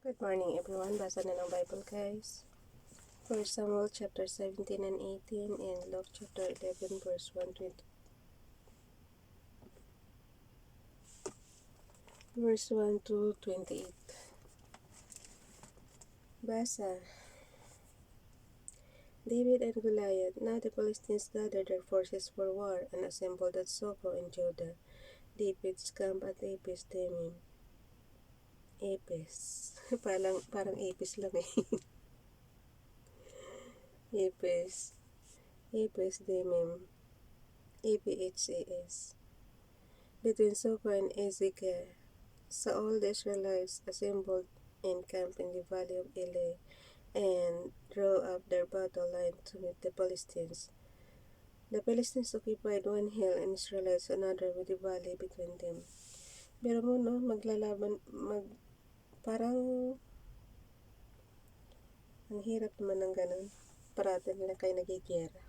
Good morning everyone. Basa na ng Bible guys. 1 Samuel chapter 17 and 18 and Luke chapter 11 verse 1 to 28. Basa. David and Goliath. Now the Philistines gathered their forces for war and assembled at Soko in Judah. David's camp at Apis Demim. Apis. parang Apis lang eh. Apis. Apis Demim. APHAS. Between Soko and Ezekiel. So all the Israelites assembled and camped in the valley of Elah and drew up their battle line to meet the Philistines. The Philistines occupied one hill and Israelites another with the valley between them. Pero mo no, parang ang hirap naman ng ganun. Parati nila kayo nagigera.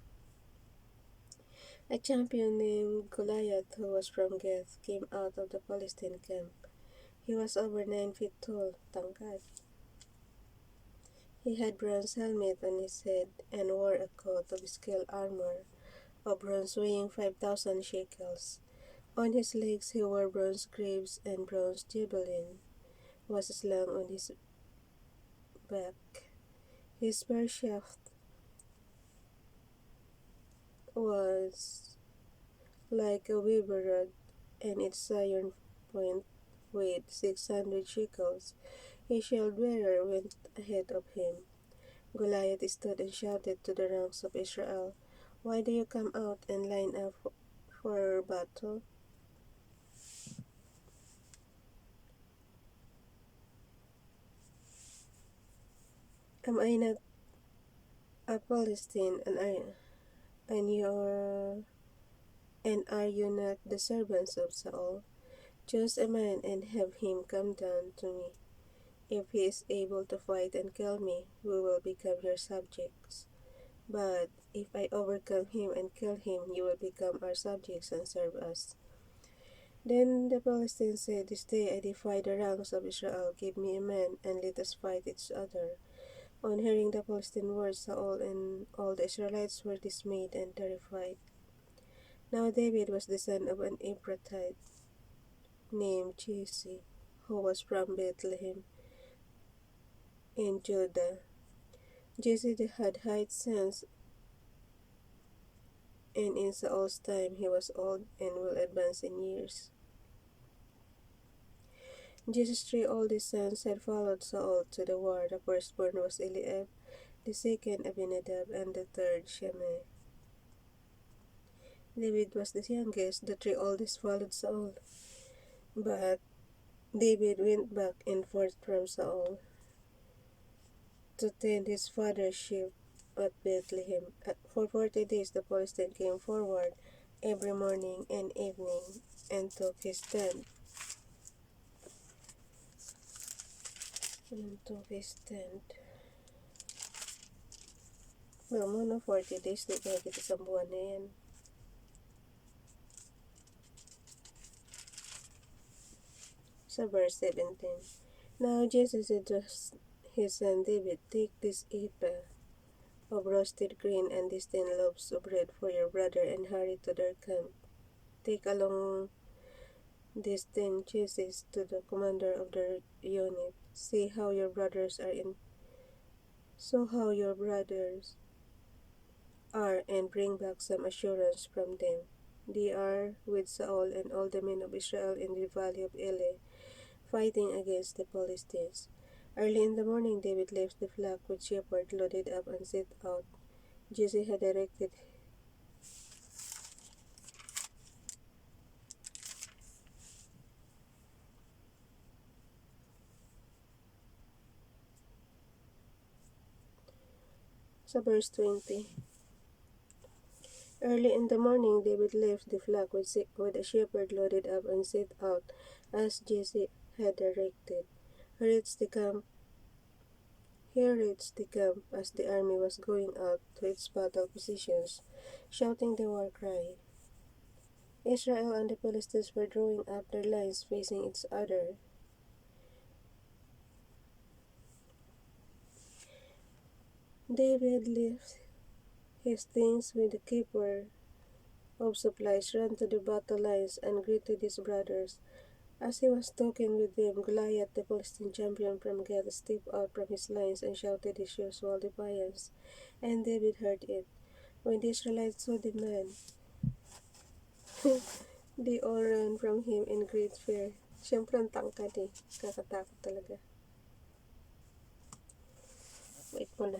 A champion named Goliath, who was from Gath, came out of the Philistine camp. He was over 9 feet tall, tangkad. He had bronze helmet on his head and wore a coat of scale armor of bronze weighing 5,000 shekels. On his legs he wore bronze greaves and bronze javelin was slung on his back. His spear shaft was like a weaver rod, and its iron point weighed 600 shekels. His shield bearer went ahead of him. Goliath stood and shouted to the ranks of Israel, "Why do you come out and line up for battle?" Am I not a Philistine, and are you not the servants of Saul? Choose a man and have him come down to me. If he is able to fight and kill me, we will become your subjects. But if I overcome him and kill him, you will become our subjects and serve us. Then the Philistines said, "This day I defy the ranks of Israel. Give me a man, and let us fight each other." On hearing the Philistine words, Saul and all the Israelites were dismayed and terrified. Now David was the son of an Ephrathite named Jesse, who was from Bethlehem in Judah. Jesse had height sons, and in Saul's time he was old and well advanced in years. Jesse's 3 oldest sons had followed Saul to the war. The firstborn was Eliab, the second Abinadab, and the third Shimei. David was the youngest. The 3 oldest followed Saul, but David went back and forth from Saul to tend his father's sheep at Bethlehem. For 40 days the Philistine came forward every morning and evening and took his stand. Well, muna 40 days, di kaya kita sa buwan na yan. Sa verse 17. Now Jesus said to his son David, "Take this ephah of roasted grain and these 10 loaves of bread for your brother and hurry to their camp. Take along these 10 cheeses to the commander of the unit. See how your brothers are and bring back some assurance from them. They are with Saul and all the men of Israel in the valley of Elah, fighting against the Philistines." Early in the morning David left the flock with shepherds loaded up and set out. Jesse had directed sa verse 20. Early in the morning David left the flock with a shepherd loaded up and set out as Jesse had directed. He reached the camp as the army was going out to its battle positions, shouting the war cry. Israel and the Philistines were drawing up their lines facing each other. David left his things with the keeper of supplies, ran to the battle lines, and greeted his brothers. As he was talking with them, Goliath, the Philistine champion from Gath, stepped out from his lines and shouted his usual defiance, and David heard it. When the Israelites saw the man, they all ran from him in great fear. Siyempre, ang tangkad eh. Kakatakot talaga. Wait mo na.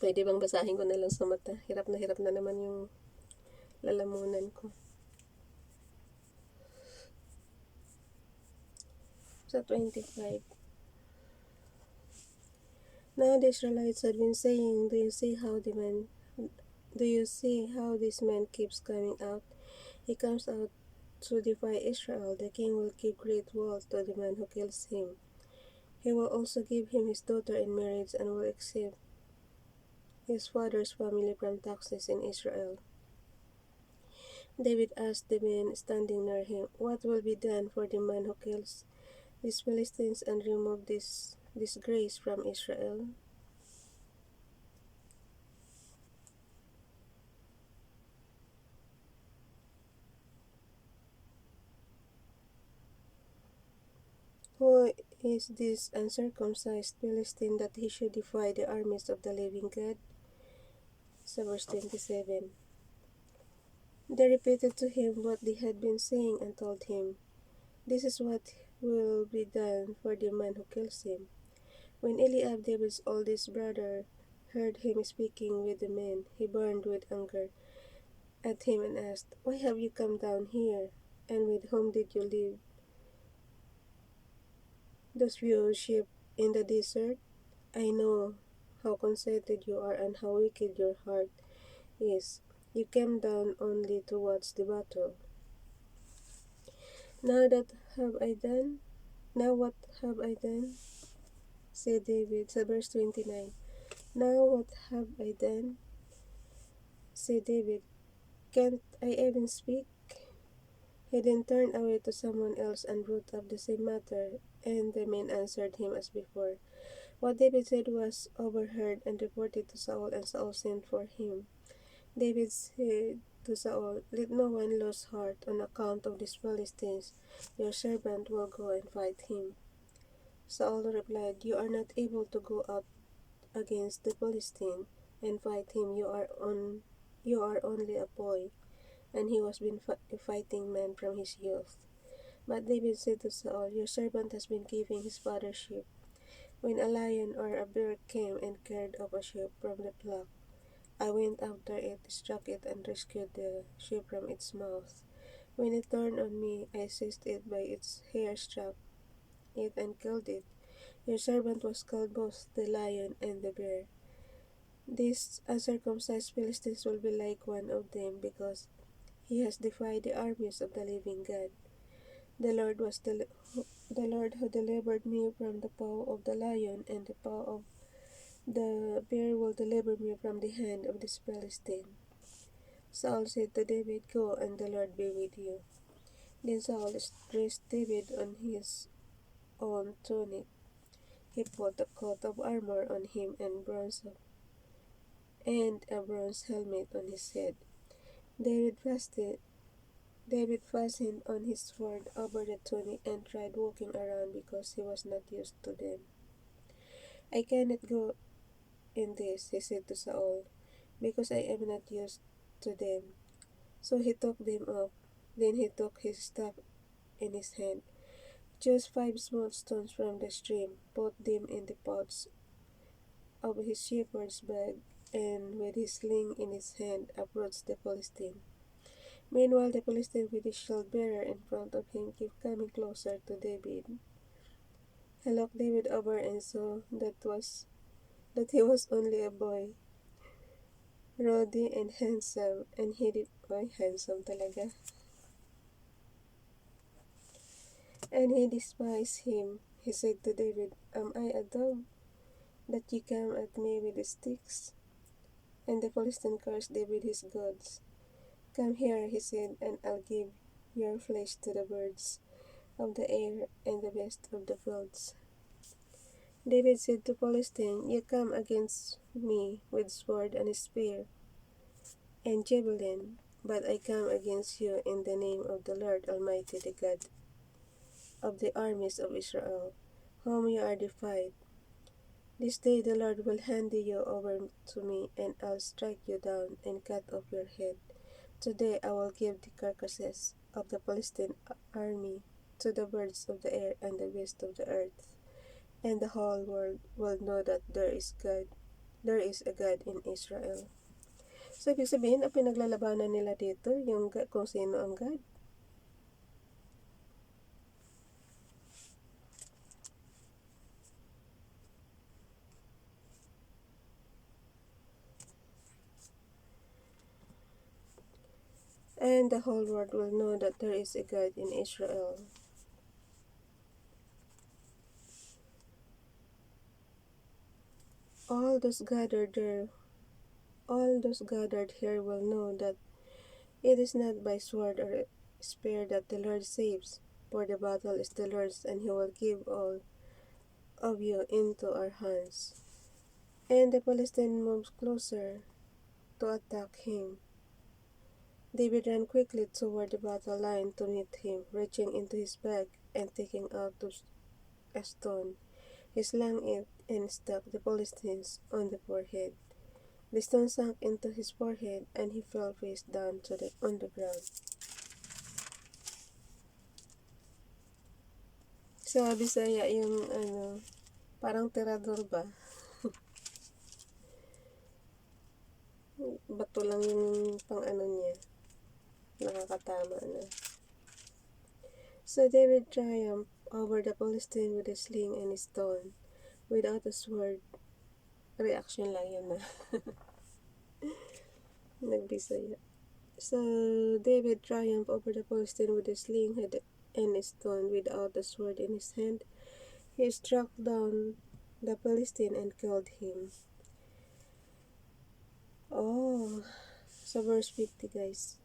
Pwede bang basahin ko na lang sa mata? Hirap na naman yung lalamunan ko. Sa 25. Now the Israelites had been saying, do you see how this man keeps coming out? He comes out to defy Israel. The king will give great wealth to the man who kills him. He will also give him his daughter in marriage and will exempt his father's family from taxes in Israel. David asked the men standing near him, what will be done for the man who kills these Philistines and remove this disgrace from Israel? Who is this uncircumcised Philistine that he should defy the armies of the living God? So verse 27. They repeated to him what they had been saying and told him, this is what will be done for the man who kills him. When Eliab, David's oldest brother, heard him speaking with the men, he burned with anger at him and asked, why have you come down here? And with whom did you leave those few sheep in the desert? I know how conceited you are and how wicked your heart is. You came down only to watch the battle. Now that have I done? Now what have I done? Said David. So verse 29. Now what have I done? Said David. Can't I even speak? He then turned away to someone else and brought up the same matter, and the men answered him as before. What David said was overheard and reported to Saul, and Saul sent for him. David said to Saul, let no one lose heart on account of these Philistines. Your servant will go and fight him. Saul replied, you are not able to go out against the Philistine and fight him. You are only a boy, and he was been a fighting man from his youth. But David said to Saul, your servant has been keeping his father's sheep. When a lion or a bear came and carried off a sheep from the flock, I went after it, struck it, and rescued the sheep from its mouth. When it turned on me, I seized it by its hair, struck it, and killed it. Your servant was called both the lion and the bear. These uncircumcised Philistines will be like one of them, because he has defied the armies of the living God. The Lord who delivered me from the paw of the lion and the paw of the bear will deliver me from the hand of this Philistine. Saul said to David, go, and the Lord be with you. Then Saul dressed David on his own tunic. He put a coat of armor on him and a bronze helmet on his head. David fastened David fastened on his sword over the tunic and tried walking around because he was not used to them. I cannot go in this, he said to Saul, because I am not used to them. So he took them off. Then he took his staff in his hand, chose 5 small stones from the stream, put them in the pouch of his shepherd's bag, and with his sling in his hand approached the Philistine. Meanwhile, the Philistine with his shield bearer in front of him kept coming closer to David. He looked David over and saw that he was only a boy, ruddy and handsome, and handsome talaga. And he despised him. He said to David, am I a dog that you come at me with sticks? And the Philistine cursed David his gods. Come here, he said, and I'll give your flesh to the birds of the air and the beasts of the fields. David said to Philistine, you come against me with sword and spear and javelin, but I come against you in the name of the Lord Almighty, the God of the armies of Israel, whom you are defied. This day the Lord will hand you over to me, and I'll strike you down and cut off your head. Today I will give the carcasses of the Philistine army to the birds of the air and the beasts of the earth, and the whole world will know that there is a God in Israel. So, ibig sabihin, ang pinaglalabanan nila dito, yung kung sino ang God. And the whole world will know that there is a God in Israel. All those gathered there, all those gathered here will know that it is not by sword or spear that the Lord saves, for the battle is the Lord's, and he will give all of you into our hands. And the Philistine moves closer to attack him. David ran quickly toward the battle line to meet him, reaching into his bag and taking out a stone. He slung it and struck the Philistines on the forehead. The stone sank into his forehead, and he fell face down on the ground. Sa Bisaya yung parang tirador ba? Bato lang yung pang niya. Nakakatama na. So David triumphed over the Philistine with a sling and a stone, without a sword. Reaction lang yun na. Nagbisaya. So David triumphed over the Philistine with a sling and a stone, without a sword in his hand. He struck down the Philistine and killed him. Oh, so verse 50 guys.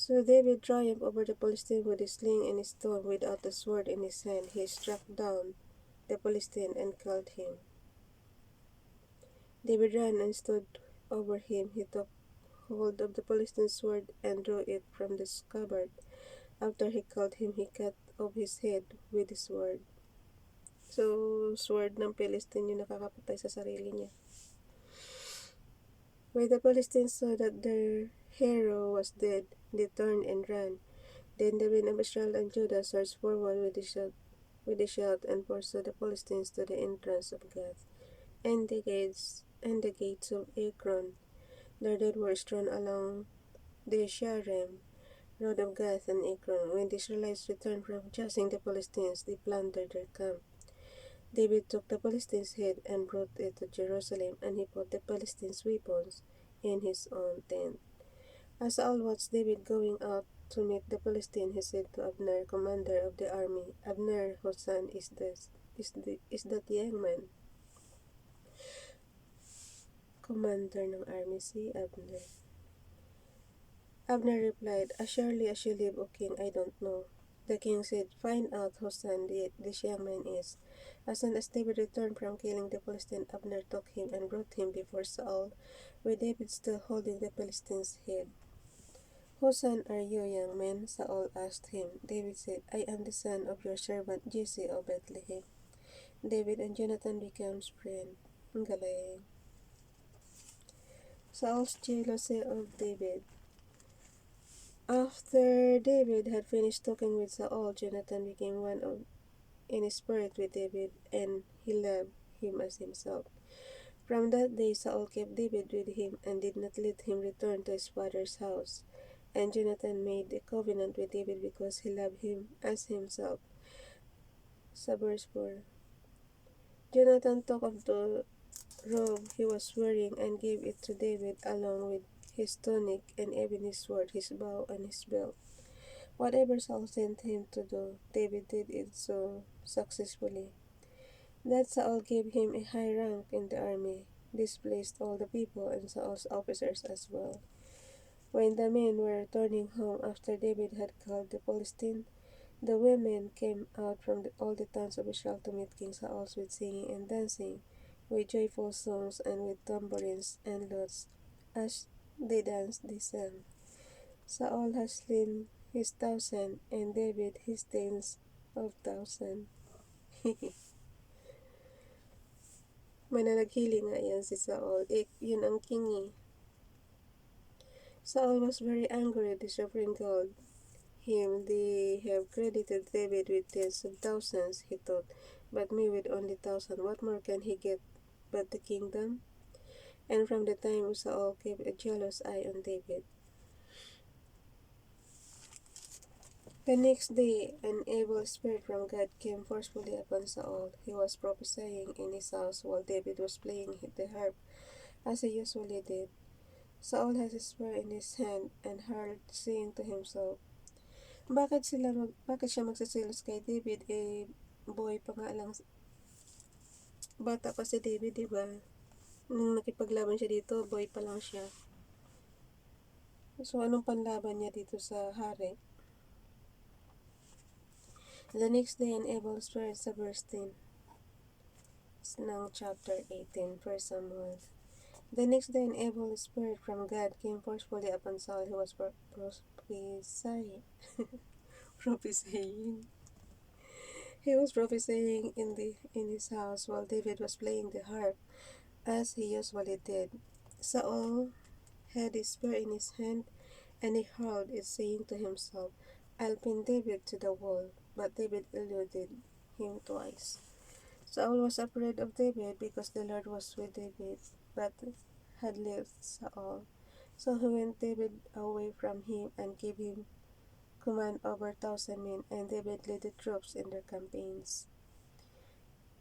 So David triumphed over the Philistine with a sling and a stone, without a sword in his hand. He struck down the Philistine and killed him. David ran and stood over him. He took hold of the Philistine's sword and drew it from the scabbard. After he killed him, he cut off his head with his sword. So, sword ng Philistine yung nakakapatay sa sarili niya. When the Philistines saw that their hero was dead, they turned and ran. Then the men of Israel and Judah surged forward with a shout and pursued the Philistines to the entrance of Gath and the gates of Ekron. Their dead were strewn along the Sharem road of Gath and Ekron. When the Israelites returned from chasing the Philistines, they plundered their camp. David took the Philistines' head and brought it to Jerusalem, and he put the Philistines' weapons in his own tent. As Saul watched David going out to meet the Philistine, he said to Abner, commander of the army, Abner, whose son is this? Is that young man? Commander ng army si Abner. Abner replied, as surely as you live, O king, I don't know. The king said, find out whose son this young man is. As soon as David returned from killing the Philistine, Abner took him and brought him before Saul, with David still holding the Philistine's head. Whose son are you, young man? Saul asked him. David said, I am the son of your servant Jesse of Bethlehem. David and Jonathan became friends. Ang galing. Saul's jealousy of David. After David had finished talking with Saul, Jonathan became in spirit with David, and he loved him as himself. From that day Saul kept David with him, and did not let him return to his father's house. And Jonathan made a covenant with David because he loved him as himself. Sa verse 4, Jonathan took of the robe he was wearing and gave it to David, along with his tunic and even his sword, his bow, and his belt. Whatever Saul sent him to do, David did it so successfully that Saul gave him a high rank in the army, displeased all the people and Saul's officers as well. When the men were returning home after David had killed the Philistine, the women came out from all the towns of Israel to meet King Saul with singing and dancing, with joyful songs and with tambourines and lutes. As they danced, they sang, Saul has slain his 1,000, and David his tens of thousand. Mananaghili nga yan si Saul. Yun ang king eh. Saul was very angry at the sovereign God. They have credited David with tens of thousands, he thought, but me with only 1,000. What more can he get but the kingdom? And from the time Saul kept a jealous eye on David. The next day, an evil spirit from God came forcefully upon Saul. He was prophesying in his house while David was playing the harp, as he usually did. Saul has a spear in his hand and heard, saying to himself, bakit siya magsasilos kay David? Boy pa nga lang, bata pa si David, diba? Nung nakipaglaban siya dito, boy pa lang siya. So, anong panlaban niya dito sa hari? The next day, an evil spirit sa verse 10 ng chapter 18, 1 Samuel. The next day, an evil spirit from God came forcefully upon Saul, who was prophesying. prophesying. He was prophesying in his house while David was playing the harp, as he usually did. Saul had his spear in his hand, and he hurled it, saying to himself, I'll pin David to the wall. But David eluded him twice. Saul was afraid of David because the Lord was with David, but had left Saul. So he went David away from him and gave him command over 1,000 men, and David led the troops in their campaigns.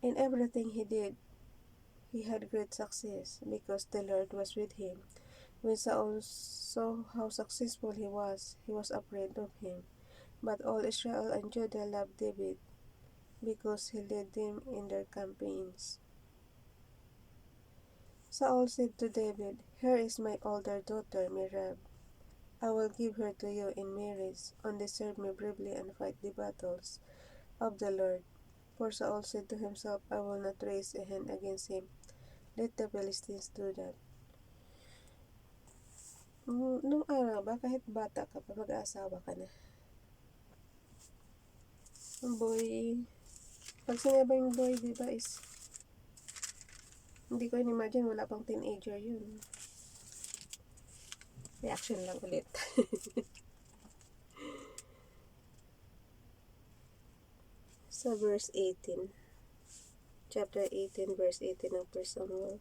In everything he did, he had great success because the Lord was with him. When Saul saw how successful he was afraid of him. But all Israel and Judah loved David because he led them in their campaigns. Saul said to David, Here is my older daughter, Merab. I will give her to you in marriage. Only serve me bravely and fight the battles of the Lord. For Saul said to himself, I will not raise a hand against him. Let the Philistines do that. Nung araw ba, kahit bata ka pa, mag-aasawa ka na. Boy, pag sinabing boy, diba, is, hindi ko in-imagine, wala pang teenager yun. Reaction lang ulit. Sa verse 18, chapter 18, verse 18 ng 1 Samuel.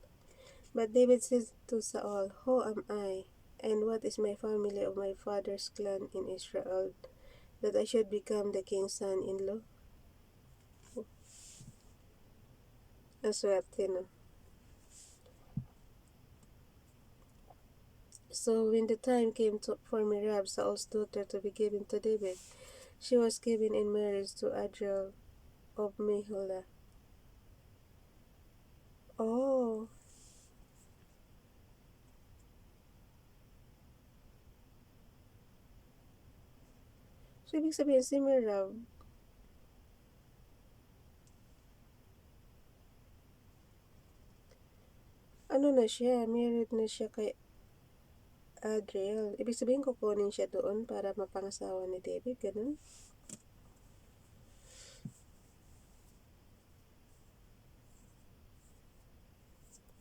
But David said to Saul, Who am I, and what is my family of my father's clan in Israel, that I should become the king's son-in-law? Ang swerte, no? So when the time came for Merab, Saul's daughter, to be given to David, she was given in marriage to Adriel of Meholah. Oh, so ibig sabihin si Merab, ano na siya, married na siya kay Adriel. Ibig sabihin kukunin siya doon para mapangasawa ni David, ganun?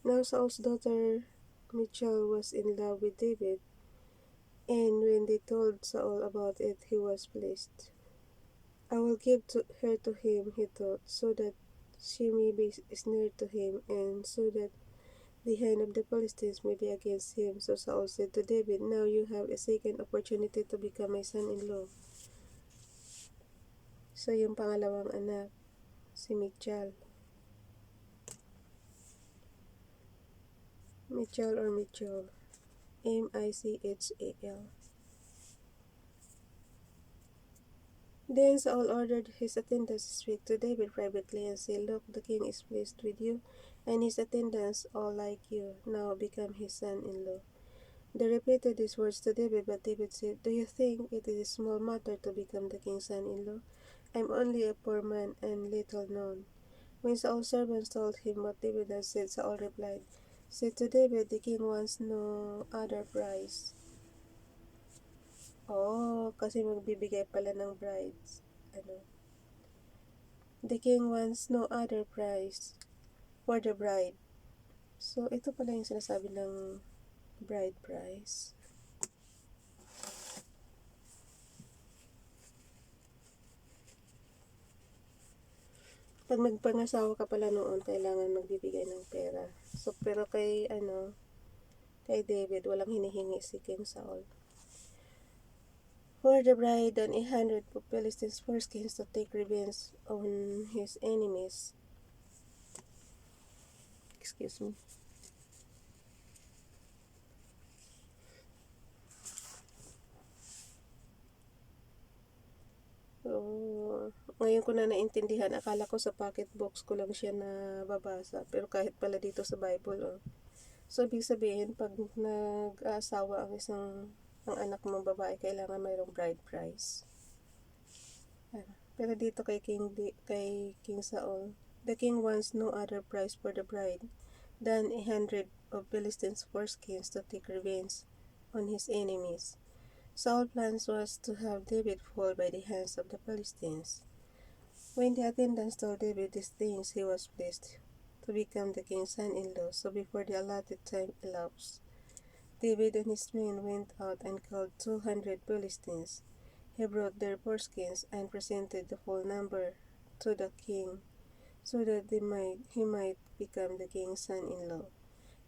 Now Saul's daughter Michal was in love with David, and when they told Saul about it, he was pleased. I will give her to him, he thought, so that she may be near to him, and so that the hand of the Philistines may be against him. So Saul said to David, Now you have a second opportunity to become my son-in-law. So yung pangalawang anak, si Michal. Michal or Michal. Michal. Then Saul ordered his attendants to speak to David privately and say, "Look, the king is pleased with you, and his attendants, all like you, now become his son-in-law." They repeated these words to David, but David said, "Do you think it is a small matter to become the king's son-in-law? I am only a poor man and little known." When Saul's servants told him what David had said, Saul replied, "Say to David, the king wants no other prize." Oh, kasi magbibigay pala ng brides. Ano? The king wants no other prize for the bride. So, ito pala yung sinasabi ng bride price. Pag nagpangasawa ka pala noon, kailangan magbibigay ng pera. So, pero kay David, walang hinihingi si King Saul. For the bride and 100 Philistines foreskins to take revenge on his enemies. Excuse me. So, ngayon ko na naintindihan. Akala ko sa pocket box ko lang siya nababasa. Pero kahit pala dito sa Bible, oh. So, ibig sabihin, pag nag-aasawa ang anak mong babae, kailangan mayroong bride price. Pero dito kay King Saul, the king wants no other price for the bride than 100 of Philistines' foreskins to take revenge on his enemies. Saul's plan was to have David fall by the hands of the Philistines. When the attendants told David these things, he was pleased to become the king's son-in-law. So before the allotted time elapsed, David and his men went out and killed 200 Philistines. He brought their foreskins and presented the full number to the king, so that he might become the king's son-in-law.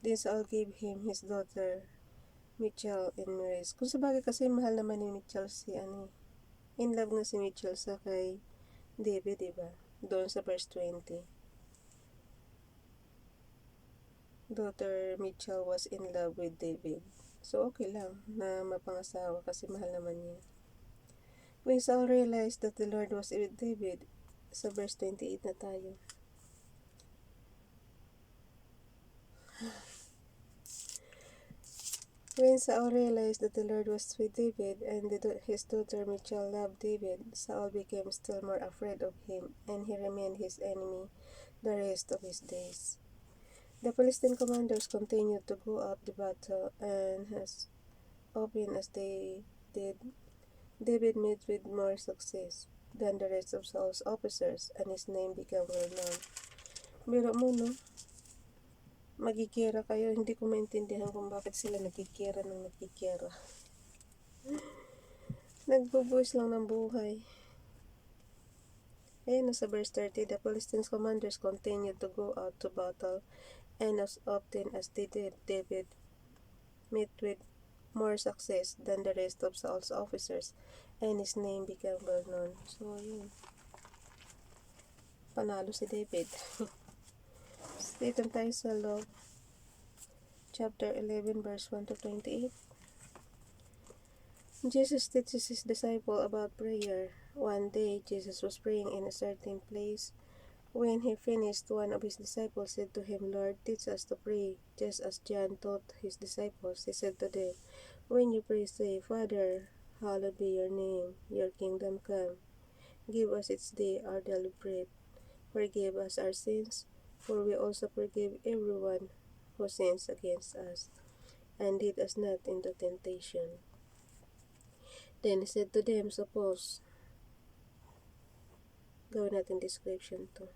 Then Saul gave him his daughter Michal in marriage. Kung sabagay kasi mahal naman ni Michal in love na si Michal sa kay David, diba? Doon sa verse 20. Daughter Michal was in love with David. So okay lang na mapangasawa kasi mahal naman niya. When Saul realized that the Lord was with David, sa verse 28 na tayo. When Saul realized that the Lord was with David and his daughter Michal loved David, Saul became still more afraid of him, and he remained his enemy the rest of his days. The Philistine commanders continued to go out the battle, and as often as they did, David met with more success than the rest of Saul's officers, and his name became well known. Biro mo, no? Magkikira kayo, hindi ko maintindihan kung bakit sila nagkikira ng nagkikira. Nagbubuhos lang ng buhay. Ayun, nasa verse 30, the Philistines' commanders continued to go out to battle, and as often as they did, David met with more success than the rest of Saul's officers, and his name became well known. So, yun. Panalo si David. Dito tayo sa Luke, chapter 11, verse 1 to 28. Jesus teaches his disciple about prayer. One day, Jesus was praying in a certain place. When he finished, one of his disciples said to him, "Lord, teach us to pray, just as John taught his disciples." He said to them, "When you pray, say, Father, hallowed be your name, your kingdom come. Give us each day our daily bread. Forgive us our sins, for we also forgive everyone who sins against us. And lead us not into temptation." Then he said to them, suppose, gawin natin description to.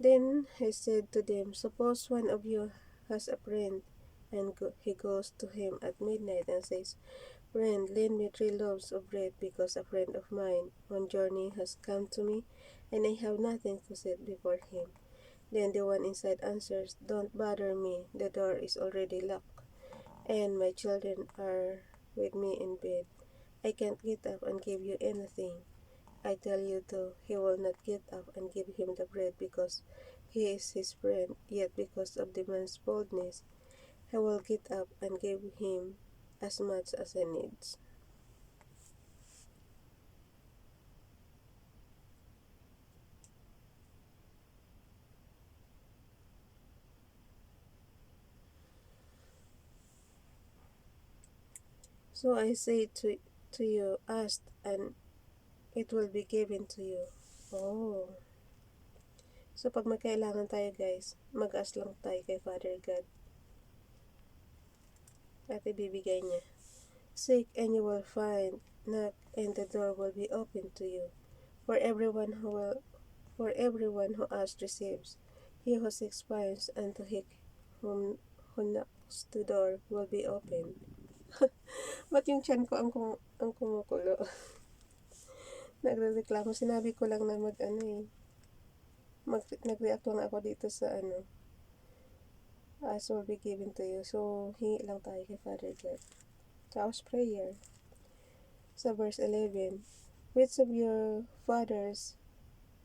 Then he said to them, suppose one of you has a friend, and he goes to him at midnight and says, "Friend, lend me 3 loaves of bread, because a friend of mine on journey has come to me, and I have nothing to set before him." Then the one inside answers, "Don't bother me, the door is already locked, and my children are with me in bed. I can't get up and give you anything. I tell you though, he will not get up and give him the bread because he is his friend, yet because of the man's boldness, he will get up and give him as much as he needs." So I say to you, ask and it will be given to you. Oh. So pag may kailangan tayo guys, mag-ask lang tayo kay Father God at ibibigay niya. Seek and you will find, knock and the door will be open to you. For everyone who will For everyone who asks receives, he who seeks finds, and to him who knocks the door will be open. Ba't yung chan ko ang kumukulo? Nagre-reklamo. Sinabi ko lang na mag-ano eh. Nag-react lang ako dito sa ano. As will be given to you. So, hingi lang tayo kay Father God. Tapos prayer. Sa verse 11. Which of your fathers,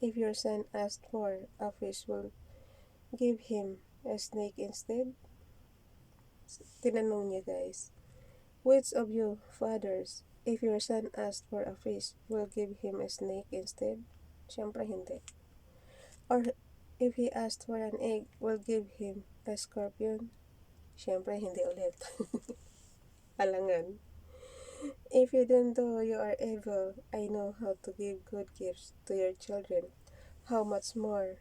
if your son asked for a fish, will give him a snake instead? Tinanong niya guys. Which of you fathers, if your son asked for a fish, will give him a snake instead? Siyempre hindi. Or if he asked for an egg, will give him a scorpion? Siyempre hindi ulit. Alangan. If you don't know you are evil, I know how to give good gifts to your children. How much more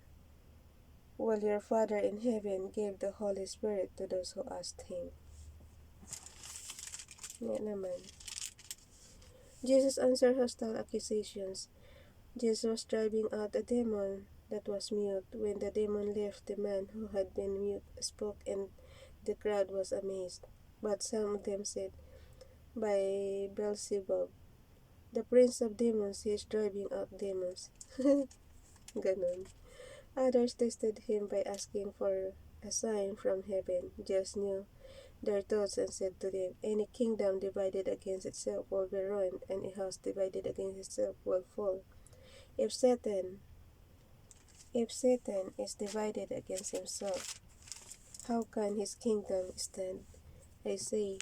will your Father in heaven give the Holy Spirit to those who ask him? Nga naman. Jesus answered hostile accusations. Jesus was driving out a demon that was mute. When the demon left, the man who had been mute spoke, and the crowd was amazed. But some of them said, by Beelzebub, the prince of demons, he is driving out demons. Ganon. Others tested him by asking for a sign from heaven. Jesus knew their thoughts and said to them, any kingdom divided against itself will be ruined, and a house divided against itself will fall. If Satan is divided against himself, how can his kingdom stand? I say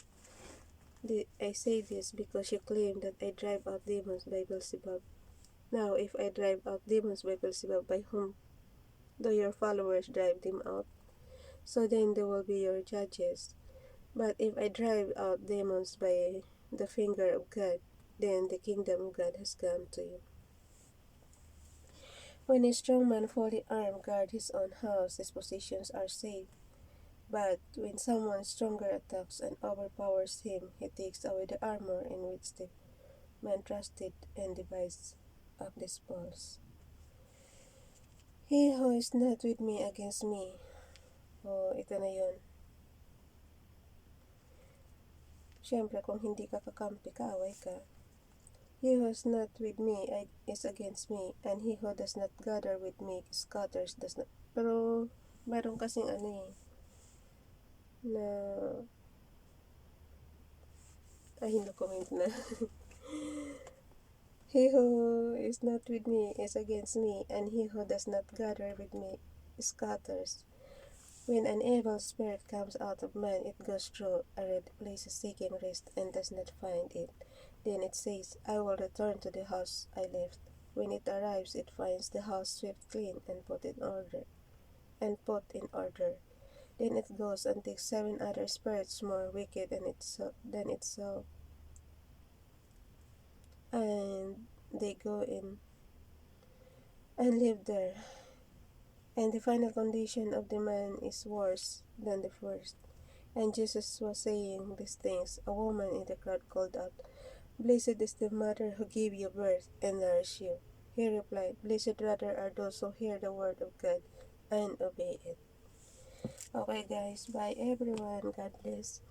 this because you claim that I drive out demons by Beelzebub. Now, if I drive out demons by Beelzebub, by whom do your followers drive them out? So then they will be your judges. But if I drive out demons by the finger of God, then the kingdom of God has come to you. When a strong man fully armed guards his own house, his possessions are safe. But when someone stronger attacks and overpowers him, he takes away the armor in which the man trusted and divides up the spoils. He who is not with me against me. Oh, ito na yun. Siyempre, kung hindi ka kakampi, kaaway ka. He who is not with me is against me, and he who does not gather with me scatters. Does not. Pero, meron kasing ano eh, na, hindi comment na. He who is not with me is against me, and he who does not gather with me scatters. When an evil spirit comes out of man, it goes through arid places seeking rest and does not find it. Then it says, I will return to the house I left. When it arrives, it finds the house swept clean and put in order. Then it goes and takes 7 other spirits more wicked than itself, and they go in and live there. And the final condition of the man is worse than the first. And Jesus was saying these things. A woman in the crowd called out, Blessed is the mother who gave you birth and nourished you. He replied, Blessed rather are those who hear the word of God and obey it. Okay guys, bye everyone. God bless.